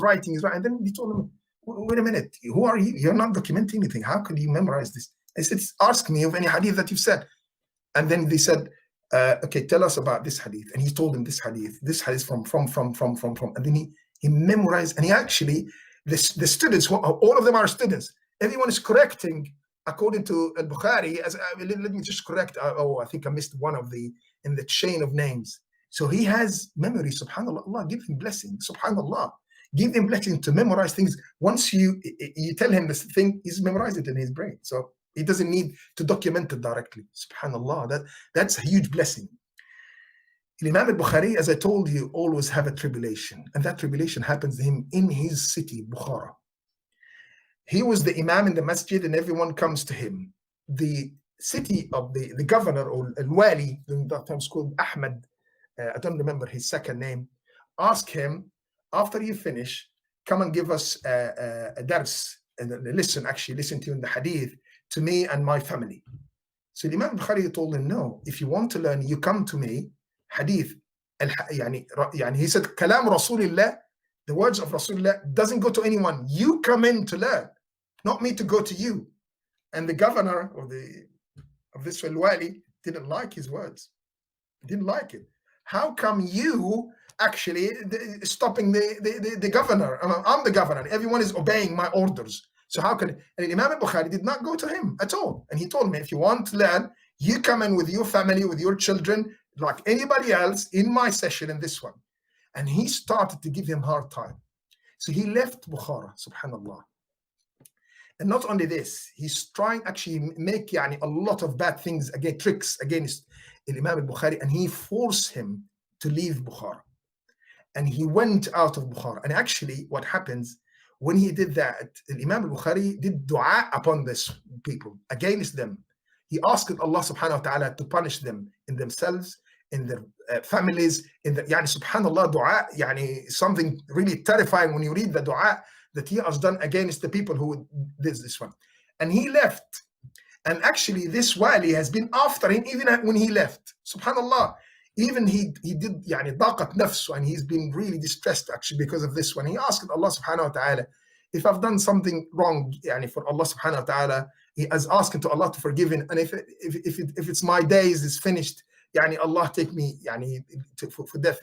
writing. And then he told him, wait a minute, who are you? You're not documenting anything. How could you memorize this? I said, ask me of any hadith that you've said. And then they said, okay, tell us about this hadith. And he told him this hadith from. And then he memorized, and he actually, the students, all of them are students. Everyone is correcting according to Al Bukhari. Let me just correct. I think I missed one of in the chain of names. So he has memory, subhanallah. Allah give him blessing, subhanallah. Give him blessing to memorize things. Once you tell him this thing, he's memorized it in his brain. So he doesn't need to document it directly. Subhanallah, that's a huge blessing. Imam Al Bukhari, as I told you, always have a tribulation. And that tribulation happens to him in his city, Bukhara. He was the imam in the masjid and everyone comes to him. The city of the governor, or al-wali, during that time, called Ahmed, I don't remember his second name, asked him, after you finish, come and give us a dars, and listen to you in the hadith, to me and my family. So Imam Bukhari told him, no, if you want to learn, you come to me, hadith. He said, Kalam Rasulullah, the words of Rasulullah doesn't go to anyone. You come in to learn, not me to go to you. And the governor of this wali didn't like his words. Didn't like it. How come you actually stopping the governor? I'm the governor. Everyone is obeying my orders. So how can... And Imam Al Bukhari did not go to him at all. And he told me, if you want to learn, you come in with your family, with your children, like anybody else in my session in this one. And he started to give him hard time. So he left Bukhara, subhanallah. And not only this, he's trying actually make a lot of bad things, again, tricks against Imam Al Bukhari, and he forced him to leave Bukhara. And he went out of Bukhara. And actually, what happens when he did that, Imam Al Bukhari did dua upon these people, against them. He asked Allah subhanahu wa ta'ala to punish them in themselves, in their families, in the, subhanallah, dua, something really terrifying when you read the dua that he has done against the people who did this one. And he left. And actually, this wali has been after him even when he left. Subhanallah. Even he did daqat nafs, and he's been really distressed actually because of this one. He asked Allah subhanahu wa ta'ala, if I've done something wrong, for Allah subhanahu wa ta'ala, he has asked to Allah to forgive him. And if it's my days is finished, Allah take me for death.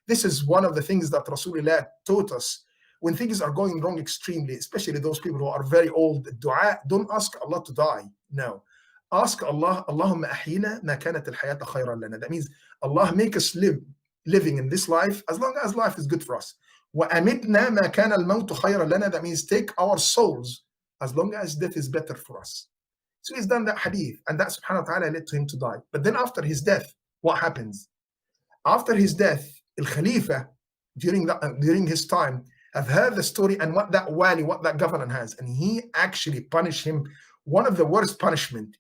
This is one of the things that Rasulullah taught us. When things are going wrong extremely, especially those people who are very old, dua, don't ask Allah to die. No. Ask Allah, Allahumma ahyina ma kanat al-hayata khayran lana. That means, Allah, make us living in this life as long as life is good for us. Wa amitna ma kana al-mawtu khayran lana. That means, take our souls as long as death is better for us. So he's done that hadith, and that subhanahu wa ta'ala led to him to die. But then after his death, what happens? After his death, al-Khalifa, during his time, have heard the story and what that wali, what that governor has, and he actually punished him. One of the worst punishment.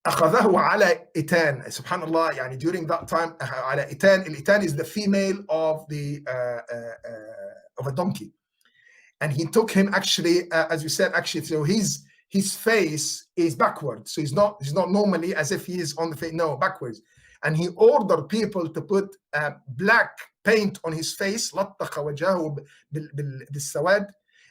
أخذه على إتان. Subhanallah, during that time, على إتان. الإتان is the female of a donkey, and he took him actually, as we said, actually, so his face is backwards, so he's not normally as if he is on the face, no, backwards. And he ordered people to put black paint on his face, لطخ وجهه بالسواد,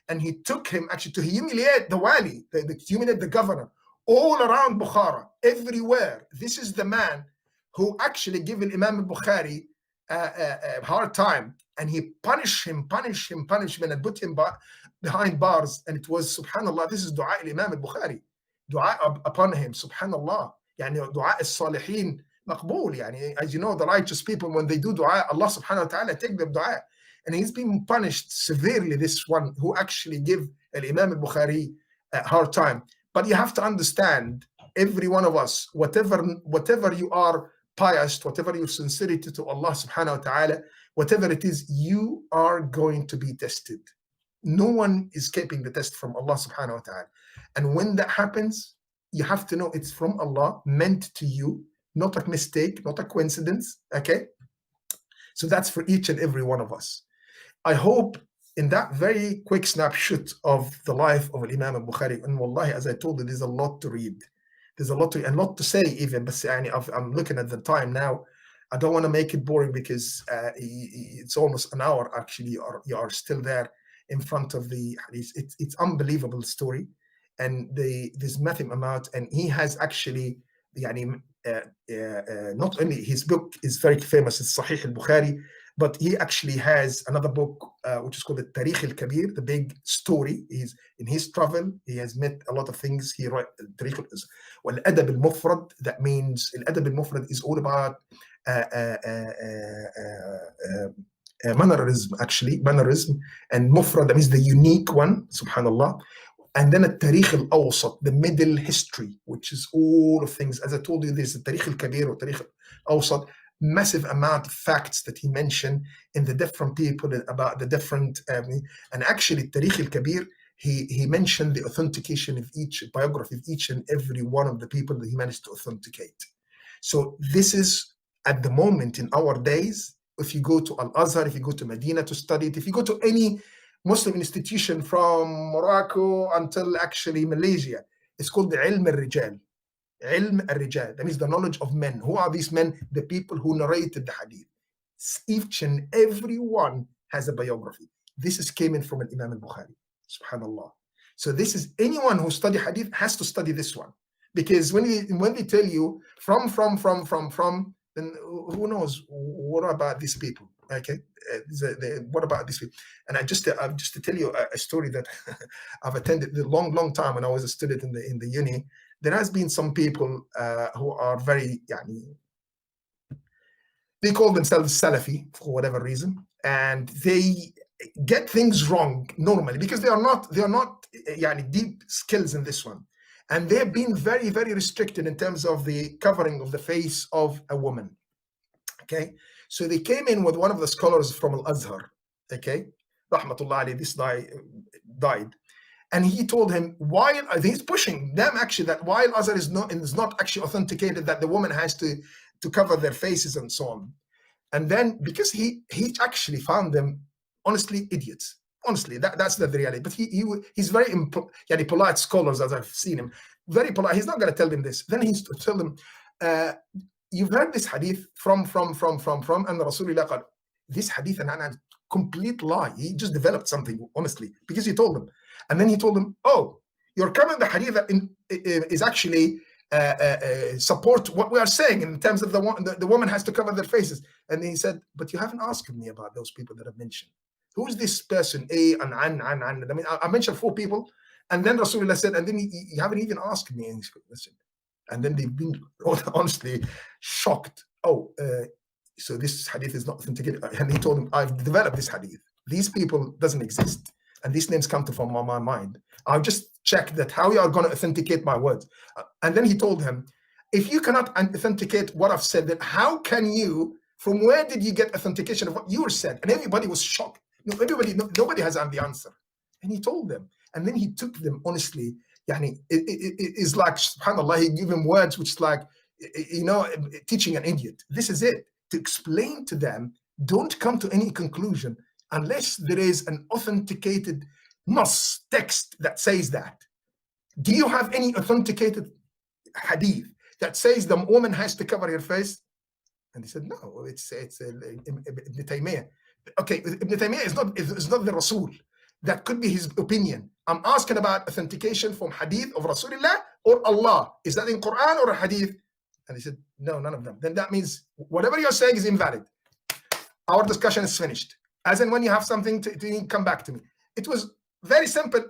and he took him actually to humiliate the wali, to humiliate the governor, all around Bukhara, everywhere. This is the man who actually gave Imam Al Bukhari a hard time, and he punished him, and put him behind bars. And it was, subhanallah, this is dua Imam Al Bukhari, dua upon him, subhanallah. Dua as-salihin maqbool. As you know, the righteous people, when they do dua, Allah subhanahu wa ta'ala take their dua. And he's been punished severely, this one who actually give Imam Al Bukhari a hard time. But you have to understand, every one of us, whatever you are pious, whatever your sincerity to Allah subhanahu wa ta'ala, whatever it is, you are going to be tested. No one is escaping the test from Allah subhanahu wa ta'ala. And when that happens, you have to know it's from Allah, meant to you, not a mistake, not a coincidence, okay? So that's for each and every one of us. I hope in that very quick snapshot of the life of Imam Al Bukhari, and wallahi, as I told you, there's a lot to read. There's a lot to, and lot to say even, but I'm looking at the time now. I don't want to make it boring because it's almost an hour actually, you are still there in front of the hadith. It's unbelievable story, and there's massive amount, and he has actually, not only his book is very famous, it's Sahih Al Bukhari, but he actually has another book which is called the Tarikh Al-Kabir, the big story. He's in his travel, he has met a lot of things. He wrote Tarikh Al-Adab Al-Mufrad. That means Al-Adab Al-Mufrad is all about mannerism, actually, mannerism. And Mufrad, that means the unique one, subhanallah. And then a Tarikh Al-Awsat, the middle history, which is all of things. As I told you, there's the Tarikh Al-Kabir or Tarikh Al-Awsat, massive amount of facts that he mentioned in the different people about the different, and actually Tarikh Al-Kabir, he mentioned the authentication of each biography of each and every one of the people that he managed to authenticate. So this is, at the moment in our days, if you go to Al-Azhar, if you go to Medina to study it, if you go to any Muslim institution from Morocco until actually Malaysia, it's called the Ilm al-Rijal. Ilm al-Rijal, that means the knowledge of men. Who are these men? The people who narrated the hadith. Each and every one has a biography. This is came in from Imam Al Bukhari, subhanallah. So this is, anyone who study hadith has to study this one, Because when they tell you from, then who knows what about these people? Okay, what about these people? And just to tell you a story that I've attended a long time when I was a student in the uni. There has been some people who are very, they call themselves Salafi for whatever reason, and they get things wrong normally because they are not deep skills in this one, and they've been very restricted in terms of the covering of the face of a woman. Okay, so they came in with one of the scholars from Al Azhar. Okay, rahmatullah alayhi, this guy died, and he told him, while he's pushing them actually that while Azhar is not actually authenticated that the woman has to cover their faces and so on. And then because he actually found them honestly idiots. Honestly, that's the reality. But he's very polite scholars, as I've seen him. Very polite. He's not going to tell them this. Then he's to tell them, you've heard this hadith from and Rasulullah qal. This hadith and complete lie. He just developed something, honestly, because he told them. And then he told them, oh, you're coming the hadith that is actually support what we are saying in terms of the woman has to cover their faces. And he said, but you haven't asked me about those people that I've mentioned. Who's this person? And an. I mean, I mentioned 4 people, and then Rasulullah said, and then you haven't even asked me any question. And then they've been honestly shocked. Oh, so this hadith is not authenticated. And he told them, I've developed this hadith. These people doesn't exist. And these names come from my mind. I'll just check that how you are going to authenticate my words. And then he told him, if you cannot authenticate what I've said, then how can you, from where did you get authentication of what you said? And everybody was shocked. Nobody has the answer. And he told them. And then he took them, honestly, it is like, subhanAllah, he gave him words which is like, teaching an idiot. This is it. To explain to them, don't come to any conclusion unless there is an authenticated nas text that says that. Do you have any authenticated hadith that says the woman has to cover her face? And he said, no, it's Ibn Taymiyyah. Okay, Ibn Taymiyyah is not the Rasul. That could be his opinion. I'm asking about authentication from hadith of Rasulullah or Allah. Is that in Quran or a hadith? And he said, no, none of them. Then that means whatever you're saying is invalid. Our discussion is finished. As in when you have something to come back to me. It was very simple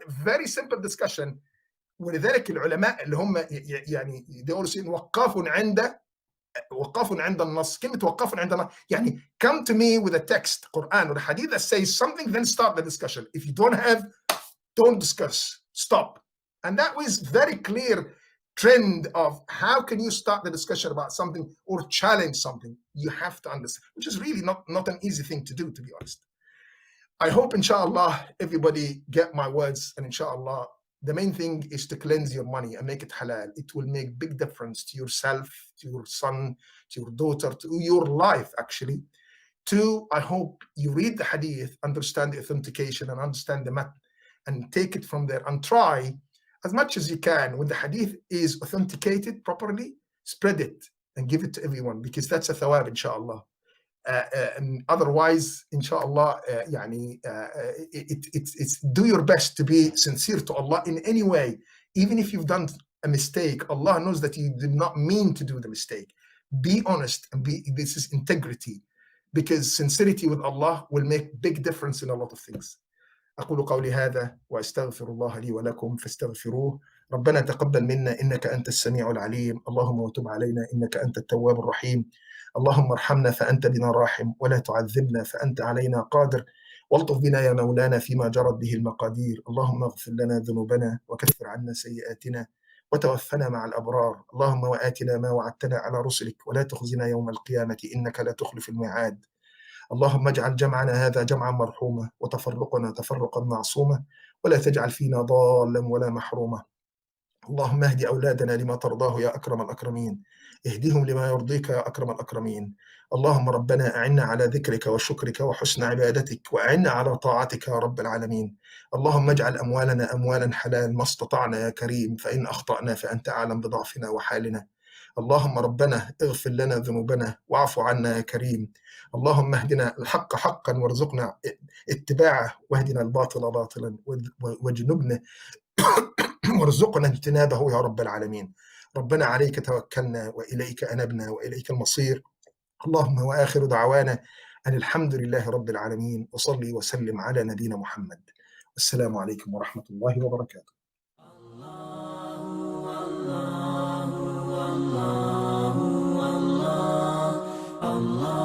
discussion. ولذلك العلماء اللي هم they always say وقاف عند النص. كلمة وقاف عند النص يعني come to me with a text, Quran or a hadith that says something, then start the discussion. If you don't have, don't discuss. Stop. And that was very clear trend of how can you start the discussion about something or challenge something. You have to understand, which is really not an easy thing to do, to be honest. I hope, inshallah, everybody get my words, and inshallah, the main thing is to cleanse your money and make it halal. It will make big difference to yourself, to your son, to your daughter, to your life, actually. 2, I hope you read the hadith, understand the authentication and understand the matn, and take it from there and try as much as you can. When the hadith is authenticated properly, spread it and give it to everyone, because that's a thawab, inshallah. And otherwise, inshallah, it's do your best to be sincere to Allah in any way. Even if you've done a mistake, Allah knows that you did not mean to do the mistake. Be honest and this is integrity, because sincerity with Allah will make big difference in a lot of things. أقول قولي هذا وأستغفر الله لي ولكم فاستغفروه. ربنا تقبل منا إنك أنت السميع العليم. اللهم وتب علينا إنك أنت التواب الرحيم. اللهم ارحمنا فأنت بنا راحم، ولا تعذبنا فأنت علينا قادر، والطف بنا يا مولانا فيما جرت به المقادير. اللهم اغفر لنا ذنوبنا وكفر عنا سيئاتنا وتوفنا مع الأبرار. اللهم وآتنا ما وعدتنا على رسلك ولا تخزنا يوم القيامة إنك لا تخلف الميعاد. اللهم اجعل جمعنا هذا جمعا مرحوما وتفرقنا تفرقا معصوما ولا تجعل فينا ضالا ولا محروما. اللهم اهد أولادنا لما ترضاه يا أكرم الأكرمين. اهدهم لما يرضيك يا أكرم الأكرمين. اللهم ربنا أعنا على ذكرك وشكرك وحسن عبادتك، وأعنا على طاعتك يا رب العالمين. اللهم اجعل أموالنا أموالا حلال ما استطعنا يا كريم، فإن أخطأنا فأنت أعلم بضعفنا وحالنا. اللهم ربنا اغفر لنا ذنوبنا واعف عنا يا كريم. اللهم اهدنا الحق حقا وارزقنا اتباعه، واهدنا الباطل باطلا واجنبنا وارزقنا اجتنابه يا رب العالمين. ربنا عليك توكلنا وإليك أنبنا وإليك المصير. اللهم وآخر دعوانا أن الحمد لله رب العالمين، وصلي وسلم على نبينا محمد. السلام عليكم ورحمة الله وبركاته. الله